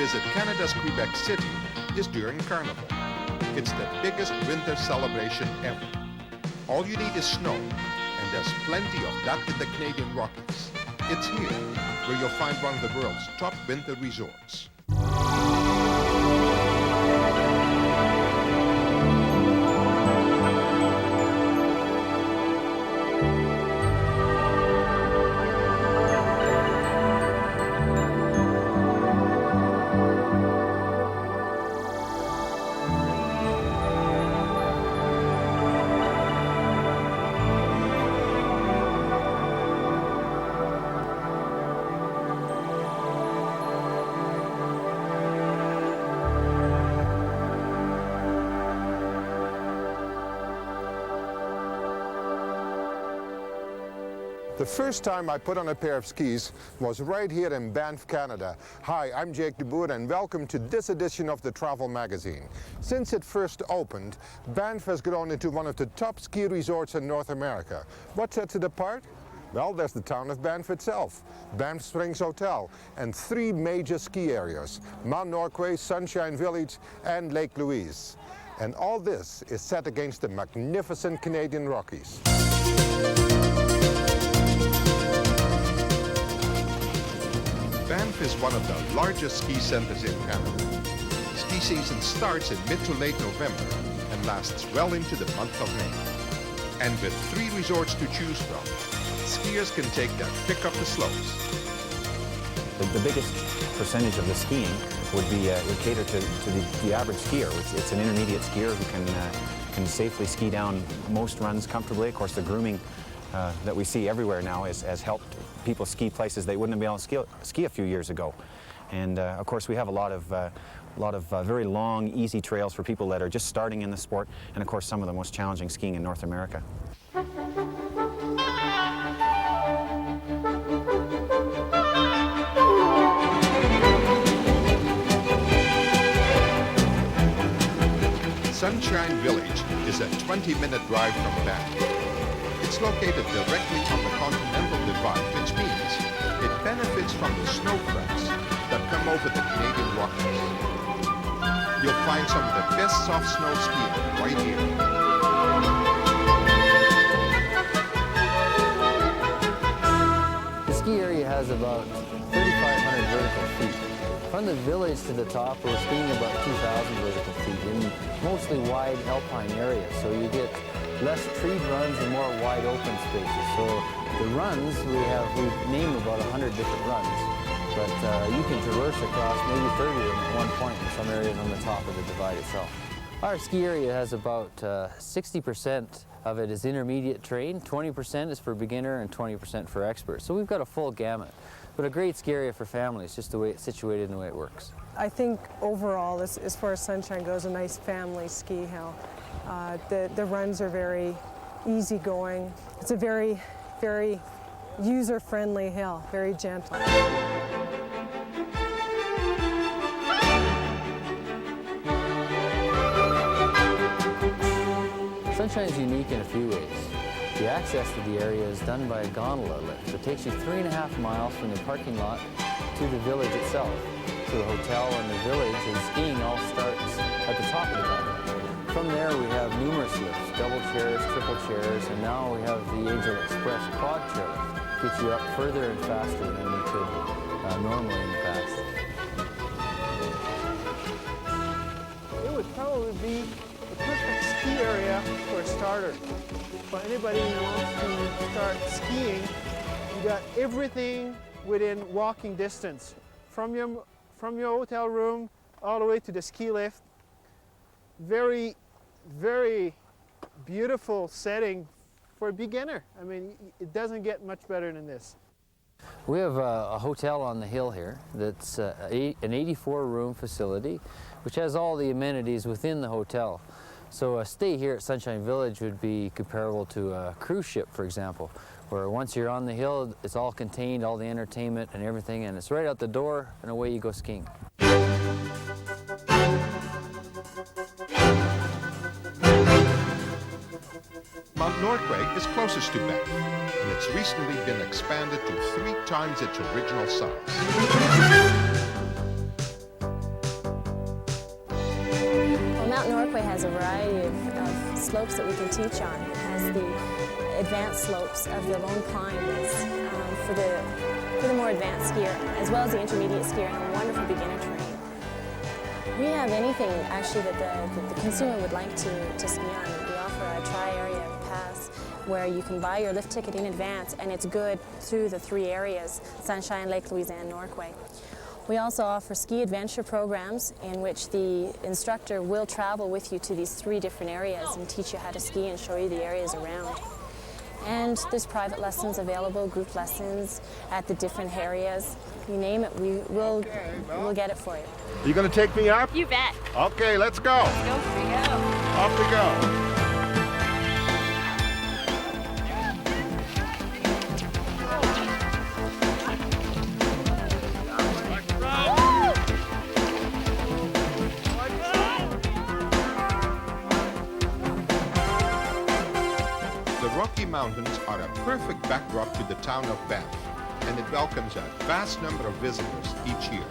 visit Canada's Quebec City is during Carnival. It's the biggest winter celebration ever. All you need is snow, and there's plenty of that in the Canadian Rockies. It's here where you'll find one of the world's top winter resorts. The first time I put on a pair of skis was right here in Banff, Canada. Hi, I'm Jake de Boer and welcome to this edition of the Travel Magazine. Since it first opened, Banff has grown into one of the top ski resorts in North America. What sets it apart? Well, there's the town of Banff itself, Banff Springs Hotel, and three major ski areas, Mount Norquay, Sunshine Village, and Lake Louise. And all this is set against the magnificent Canadian Rockies. Banff is one of the largest ski centers in Canada. Ski season starts in mid to late November and lasts well into the month of May. And with 3 resorts to choose from, skiers can take their pick of the slopes. The biggest percentage of the skiing would cater to the average skier. It's an intermediate skier who can safely ski down most runs comfortably. Of course, the grooming that we see everywhere now has helped people ski places they wouldn't have been able to ski a few years ago. And of course, we have a lot of very long, easy trails for people that are just starting in the sport, and of course, some of the most challenging skiing in North America. Sunshine Village is a 20-minute drive from Banff. It's located directly on the Continental Divide, which means it benefits from the snow cracks that come over the Canadian Rockies. You'll find some of the best soft snow skiing right here. The ski area has about 3,500 vertical feet. From the village to the top, we're skiing about 2,000 vertical feet in mostly wide alpine areas, so you get less treed runs and more wide open spaces. So the runs, we name about 100 different runs, but you can traverse across maybe 30 of them at one point in some areas on the top of the divide itself. Our ski area has about 60% of it is intermediate terrain, 20% is for beginner, and 20% for expert. So we've got a full gamut, but a great ski area for families, just the way it's situated and the way it works. I think overall, as far as Sunshine goes, a nice family ski hill. The runs are very easygoing. It's a very, very user-friendly hill, very gentle. Sunshine is unique in a few ways. The access to the area is done by a gondola lift. It takes you 3.5 miles from the parking lot to the village itself. So the hotel and the village and skiing all starts at the top of the gondola. From there we have numerous lifts, double chairs, triple chairs, and now we have the Angel Express quad chair lift. Gets you up further and faster than you could normally in the past. It would probably be the perfect ski area for a starter. For anybody who wants to start skiing, you got everything within walking distance. From your hotel room all the way to the ski lift. Very, very beautiful setting for a beginner. I mean, it doesn't get much better than this. We have a hotel on the hill here that's an 84-room facility, which has all the amenities within the hotel. So a stay here at Sunshine Village would be comparable to a cruise ship, for example, where once you're on the hill, it's all contained, all the entertainment and everything, and it's right out the door, and away you go skiing. Mount Norquay is closest to Banff, and it's recently been expanded to 3 times its original size. Norquay has a variety of slopes that we can teach on. It has the advanced slopes of the Lone Climb that's for the more advanced skier, as well as the intermediate skier, and a wonderful beginner train. We have anything actually that the consumer would like to ski on. We offer a tri-area pass where you can buy your lift ticket in advance, and it's good through the 3 areas, Sunshine, Lake Louise, and Norquay. We also offer ski adventure programs in which the instructor will travel with you to these 3 different areas and teach you how to ski and show you the areas around. And there's private lessons available, group lessons at the different areas. You name it, we'll get it for you. Are you going to take me up? You bet. Okay, let's go. Go for you. Off we go. The Rocky Mountains are a perfect backdrop to the town of Banff, and it welcomes a vast number of visitors each year.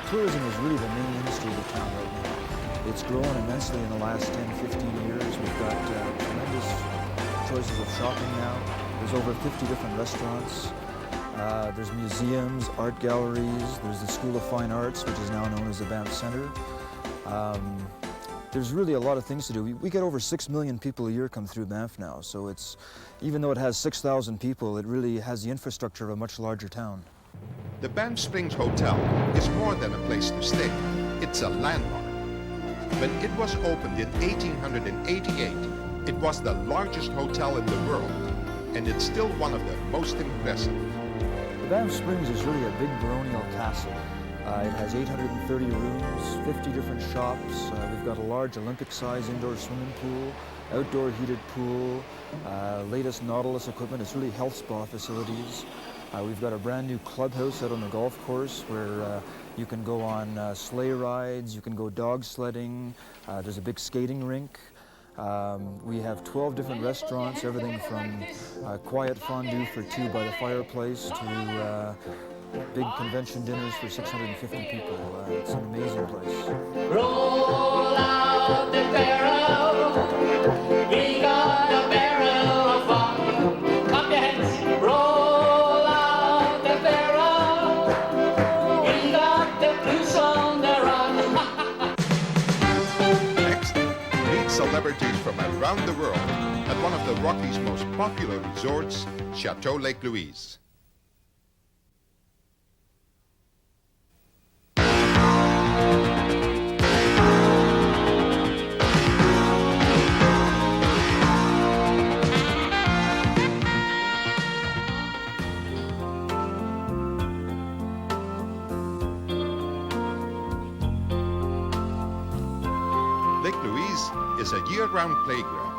Tourism is really the main industry of the town right now. It's grown immensely in the last 10, 15 years. We've got tremendous choices of shopping now. There's over 50 different restaurants. There's museums, art galleries. There's the School of Fine Arts, which is now known as the Banff Centre. There's really a lot of things to do. We get over 6 million people a year come through Banff now, so even though it has 6,000 people, it really has the infrastructure of a much larger town. The Banff Springs Hotel is more than a place to stay. It's a landmark. When it was opened in 1888, it was the largest hotel in the world, and it's still one of the most impressive. The Banff Springs is really a big baronial castle. It has 830 rooms, 50 different shops. We've got a large Olympic-sized indoor swimming pool, outdoor heated pool, latest Nautilus equipment. It's really health spa facilities. We've got a brand new clubhouse out on the golf course where you can go on sleigh rides, you can go dog sledding. There's a big skating rink. We have 12 different restaurants, everything from quiet fondue for 2 by the fireplace to big convention dinners for 650 people. It's an amazing place. Roll out the barrel, we got a barrel of fun. Clap your hands. Roll out the barrel, we got the blues on the run. Next, meet celebrities from around the world at one of the Rockies' most popular resorts, Chateau Lake Louise. Lake Louise is a year-round playground.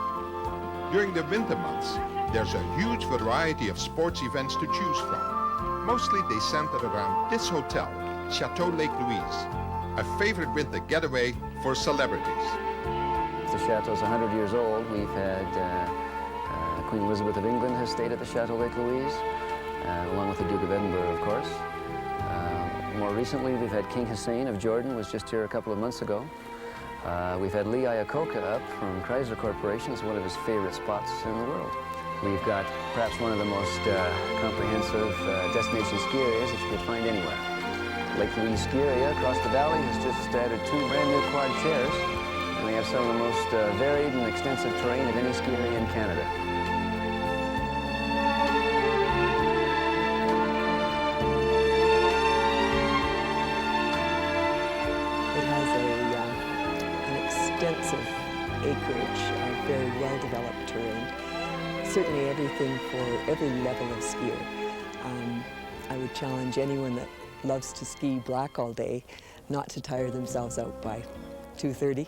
During the winter months, there's a huge variety of sports events to choose from. Mostly they center around this hotel, Chateau Lake Louise, a favorite winter getaway for celebrities. The chateau's 100 years old. We've had Queen Elizabeth of England has stayed at the Chateau Lake Louise, along with the Duke of Edinburgh, of course. More recently, we've had King Hussein of Jordan, was just here a couple of months ago. We've had Lee Iacocca up from Chrysler Corporation. It's one of his favorite spots in the world. We've got perhaps one of the most comprehensive destination ski areas that you could find anywhere. Lake Louise ski area across the valley has just added 2 brand new quad chairs, and we have some of the most varied and extensive terrain of any ski area in Canada. It has an extensive acreage of very well-developed terrain. Certainly everything for every level of skier. I would challenge anyone that loves to ski black all day not to tire themselves out by 2:30.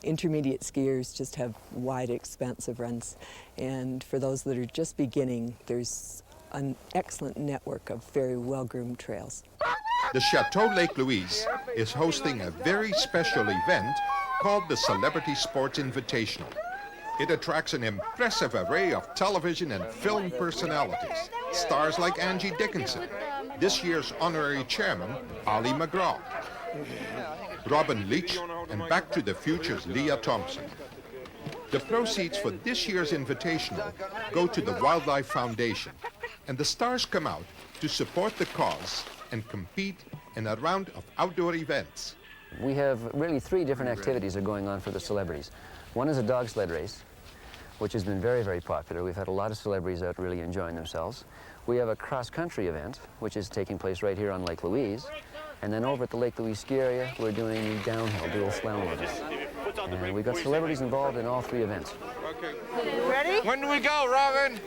Intermediate skiers just have wide, expansive runs. And for those that are just beginning, there's an excellent network of very well-groomed trails. The Chateau Lake Louise is hosting a very special event called the Celebrity Sports Invitational. It attracts an impressive array of television and film personalities, stars like Angie Dickinson, this year's honorary chairman, Ali McGraw. Robin Leach and Back to the Future's Leah Thompson. The proceeds for this year's Invitational go to the Wildlife Foundation, and the stars come out to support the cause and compete in a round of outdoor events. We have really 3 different activities that are going on for the celebrities. One is a dog sled race, which has been very, very popular. We've had a lot of celebrities out really enjoying themselves. We have a cross-country event, which is taking place right here on Lake Louise. And then over at the Lake Louise ski area, we're doing downhill, dual slalom events. And we've got celebrities involved in all 3 events. Okay. Ready? When do we go, Robin?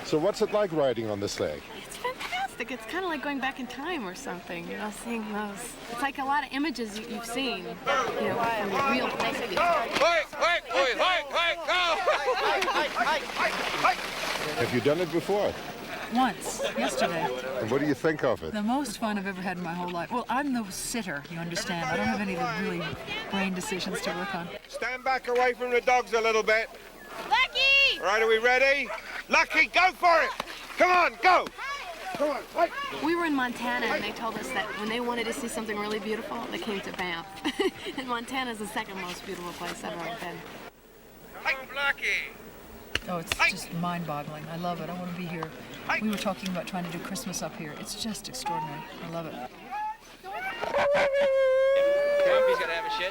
So what's it like riding on the sleigh? It's fantastic. It's kind of like going back in time or something, you know, seeing those. It's like a lot of images you've seen, you know, from the real places. Have you done it before? Once, yesterday. And what do you think of it? The most fun I've ever had in my whole life. Well, I'm the sitter, you understand. I don't have any of the really brain decisions to work on. Stand back away from the dogs a little bit. Lucky! All right, are we ready? Lucky, go for it! Come on, go! Come on, fight! We were in Montana and they told us that when they wanted to see something really beautiful, they came to Banff. And Montana is the second most beautiful place I've ever been. Lucky! Oh, it's just mind-boggling. I love it. I want to be here. We were talking about trying to do Christmas up here. It's just extraordinary. I love it. He's gonna have a shit.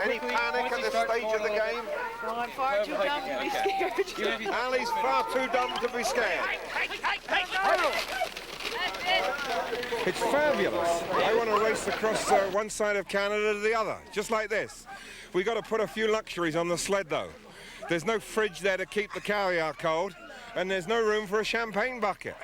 Any panic at this stage of the game? Well, I'm far too dumb to be scared. Ali's far too dumb to be scared. It's fabulous. I want to race across one side of Canada to the other, just like this. We've got to put a few luxuries on the sled, though. There's no fridge there to keep the caviar cold, and there's no room for a champagne bucket.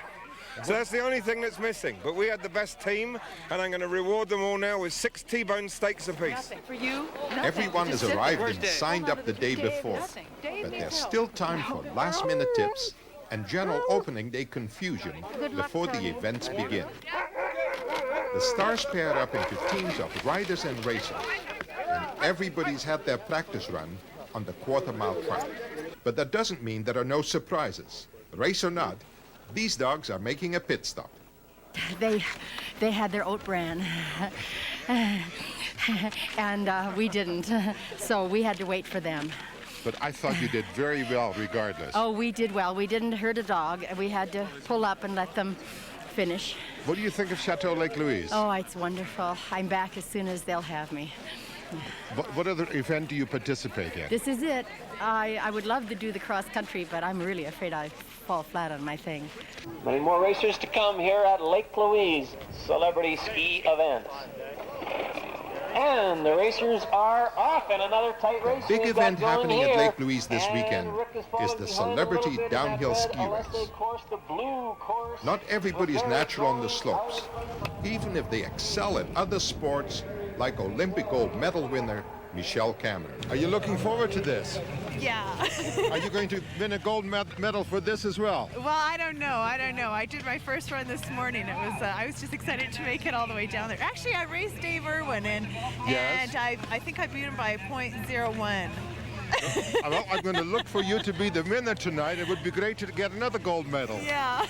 So that's the only thing that's missing. But we had the best team, and I'm going to reward them all now with 6 T-bone steaks apiece. Nothing. For you, nothing. Everyone has arrived and signed up the day before, but there's still time for last-minute tips and general opening day confusion before the events begin. The stars pair up into teams of riders and racers, and everybody's had their practice run on the quarter-mile track. But that doesn't mean there are no surprises. Race or not, these dogs are making a pit stop. They had their oat bran, and we didn't, so we had to wait for them. But I thought you did very well regardless. Oh, we did well. We didn't hurt a dog. We had to pull up and let them finish. What do you think of Chateau Lake Louise? Oh, it's wonderful. I'm back as soon as they'll have me. What other event do you participate in? This is it. I would love to do the cross country, but I'm really afraid I fall flat on my thing. Many more racers to come here at Lake Louise Celebrity Ski Event. And the racers are off in another tight race. Big event happening at Lake Louise this weekend is the Celebrity Downhill Ski Race. Not everybody's natural on the slopes, even if they excel at other sports like Olympic gold medal winner Michelle Cameron. Are you looking forward to this? Yeah. Are you going to win a gold medal for this as well? Well, I don't know. I did my first run this morning. It was I was just excited to make it all the way down there. Actually, I raced Dave Irwin, and I think I beat him by .01. Well, I'm going to look for you to be the winner tonight. It would be great to get another gold medal. Yeah.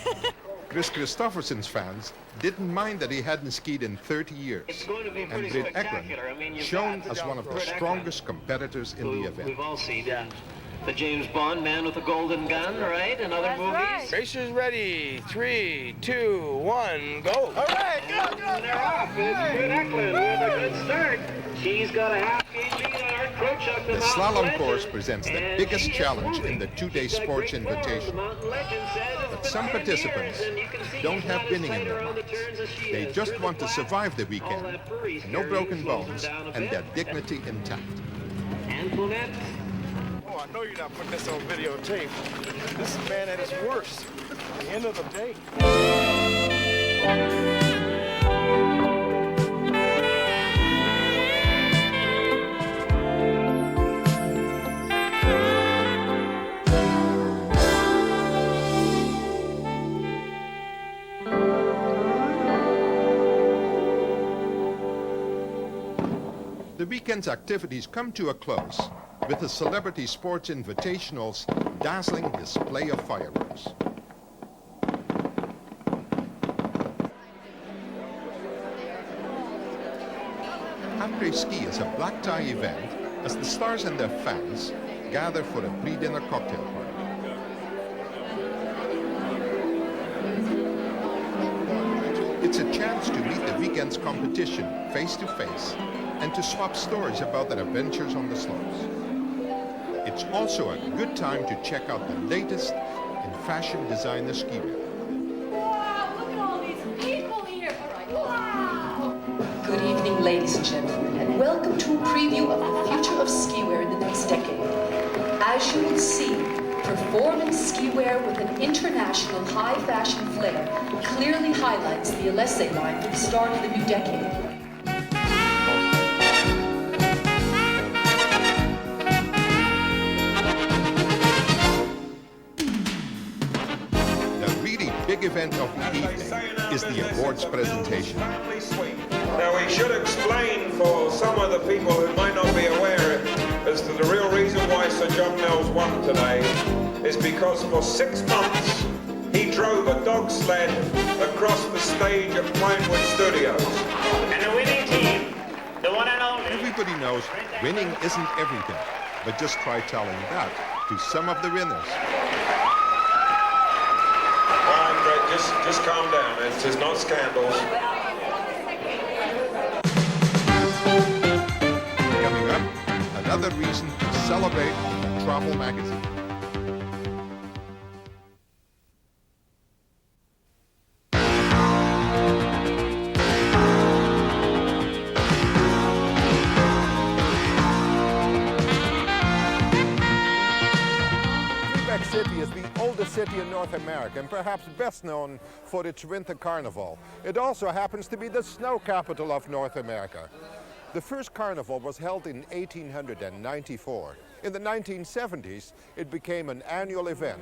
Chris Christopherson's fans didn't mind that he hadn't skied in 30 years. And Britt Eklund, shown as one of the strongest competitors in the event. We've all seen the James Bond man with the golden gun, right? And other movies. Right. Racers ready. 3, 2, 1, go. All right, go. They're off. It's Britt Eklund with a good start. She's got a half-game lead on her approach up the The slalom course presents the biggest challenge in the two-day sports invitation. But some participants don't have winning in their minds. They just want to survive the weekend, no broken bones, and their dignity intact. Antoinette. Oh, I know you're not putting this on videotape. This is man at his worst. At the end of the day. The weekend's activities come to a close with the Celebrity Sports Invitational's dazzling display of fireworks. après-ski is a black tie event as the stars and their fans gather for a pre-dinner cocktail party. It's a chance to meet the weekend's competition face to face and to swap stories about their adventures on the slopes. It's also a good time to check out the latest in fashion designer ski wear. Wow, look at all these people here. Wow. Good evening, ladies and gentlemen, and welcome to a preview of the future of ski wear in the next decade. As you will see, performance ski wear with an international high fashion flair clearly highlights the LSA line for the start of the new decade. Big event of the evening is the awards presentation. Now we should explain for some of the people who might not be aware as to the real reason why Sir John Mills won today is because for 6 months he drove a dog sled across the stage at Pinewood Studios. And the winning team, the one and only. Everybody knows winning isn't everything, but just try telling that to some of the winners. Just calm down. It is not scandals. Coming up, another reason to celebrate the Travel magazine. Quebec City is the oldest city in North America and perhaps best known for its winter carnival. It also happens to be the snow capital of North America. The first carnival was held in 1894. In the 1970s, it became an annual event.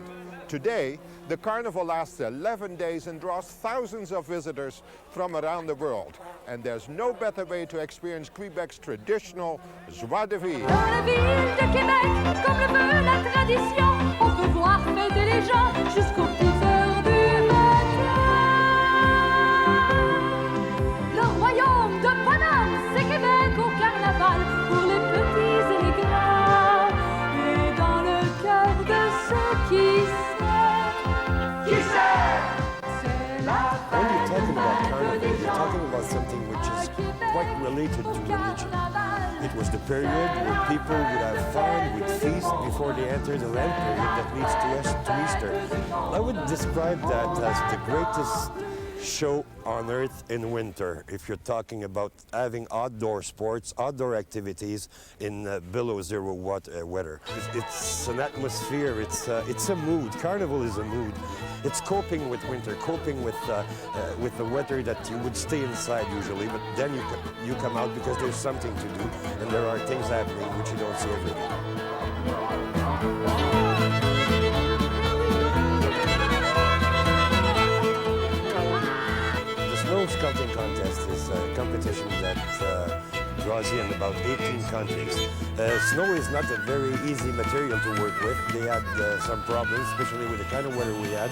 Today, the carnival lasts 11 days and draws thousands of visitors from around the world. And there's no better way to experience Quebec's traditional joie de vivre. Dans la ville de Québec, comme le veut la tradition, on peut voir fêter les gens jusqu'aux petites heures du matin. Le royaume de Paname, c'est Québec au carnaval, pour les petits et les grands. Et dans le cœur de ceux qui sait, c'est la When you're fête talking about carnival, des you're talking gens. about something which is quite related to religion. It was the period where people would have fun, would feast before they enter the Lent period that leads to Easter. I would describe that as the greatest show on earth in winter, if you're talking about having outdoor sports, outdoor activities in below zero weather. It's an atmosphere, it's a mood. Carnival is a mood. It's coping with winter, coping with the weather that you would stay inside usually, but then you come out because there's something to do and there are things happening which you don't see every day. Snow sculpting contest is a competition that draws in about 18 countries. Snow is not a very easy material to work with. They had some problems, especially with the kind of weather we had.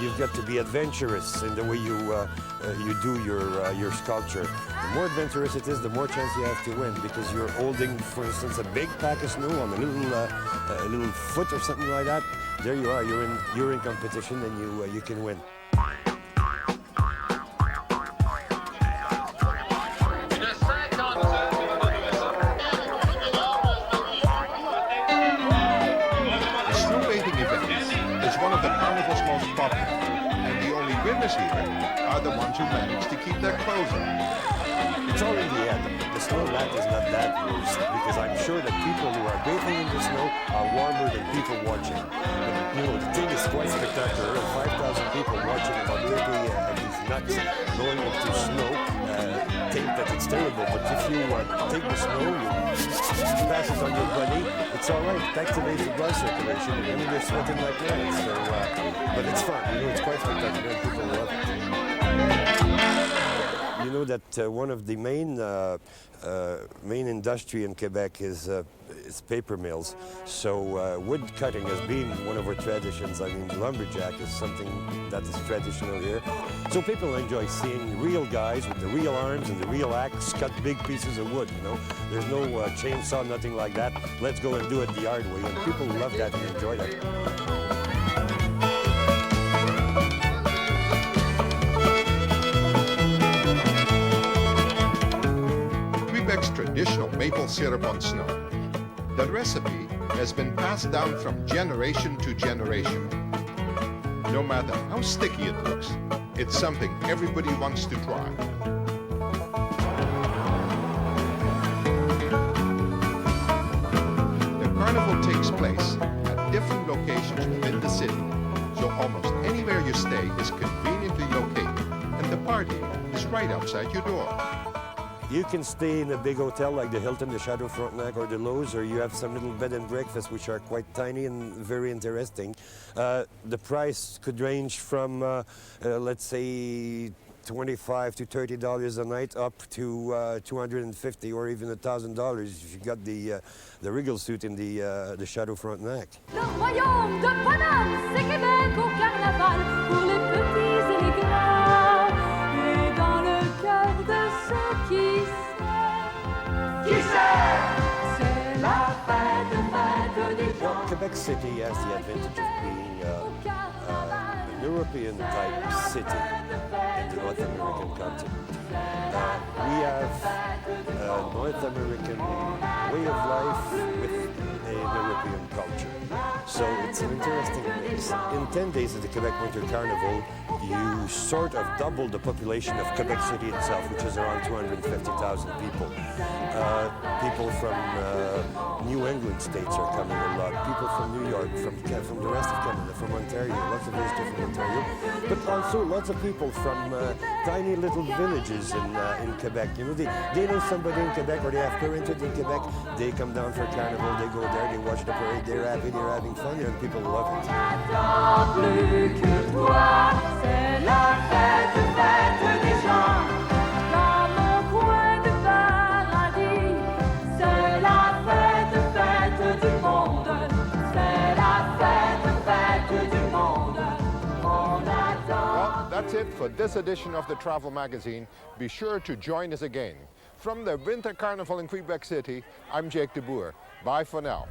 You've got to be adventurous in the way you do your sculpture. The more adventurous it is, the more chance you have to win because you're holding, for instance, a big pack of snow on a little foot or something like that. There you are. You're in competition and you can win. Here are the ones who manage to keep their clothes on. It's all in the end. The snow mat is not that worse because I'm sure that people who are bathing in the snow are warmer than people watching. But, you know, the thing is quite spectacular. 5,000 people watching completely these nuts going into snow think that it's terrible. But if you take the snow, you pass it on your body, it's all right. It activates the blood circulation and then you're sweating like that. So, but it's fun. You know, it's quite spectacular. People love it. You know that one of the main industry in Quebec is paper mills. So wood cutting has been one of our traditions. I mean, lumberjack is something that is traditional here. So people enjoy seeing real guys with the real arms and the real axe cut big pieces of wood, you know. There's no chainsaw, nothing like that. Let's go and do it the hard way. And people love that and enjoy that. Quebec's traditional maple syrup on snow. The recipe has been passed down from generation to generation. No matter how sticky it looks, it's something everybody wants to try. The carnival takes place at different locations within the city, so almost anywhere you stay is conveniently located, and the party is right outside your door. You can stay in a big hotel like the Hilton, the Chateau Frontenac, or the Louise, or you have some little bed and breakfast which are quite tiny and very interesting. The price could range from, let's say, $25 to $30 a night, up to $250 or even $1,000 if you got the regal suite in the Chateau Frontenac. Le royaume de Paname, c'est Québec au carnaval pour les petits et les grands. Et dans le cœur de ceux qui sait, c'est la fête des gens. Quebec City has the advantage of being an European-type city in the North American continent. We have a North American way of life with an European culture. So it's an interesting mix. In 10 days of the Quebec Winter Carnival, you sort of double the population of Quebec City itself, which is around 250,000 people. People from New England states are coming a lot. People from New York, from the rest of Canada, from Ontario, lots of visitors from Ontario. But also lots of people from tiny little villages in Quebec. You know, they know somebody in Quebec, or they have parented in Quebec. They come down for Carnival, they go there, they watch the parade, they're happy, they're having fun, and people love it. C'est la fête des gens, dans mon coin de paradis. C'est la fête du monde, c'est la fête du monde. On attend. Well, that's it for this edition of the Travel Magazine. Be sure to join us again. From the Winter Carnival in Quebec City, I'm Jake de Boer. Bye for now.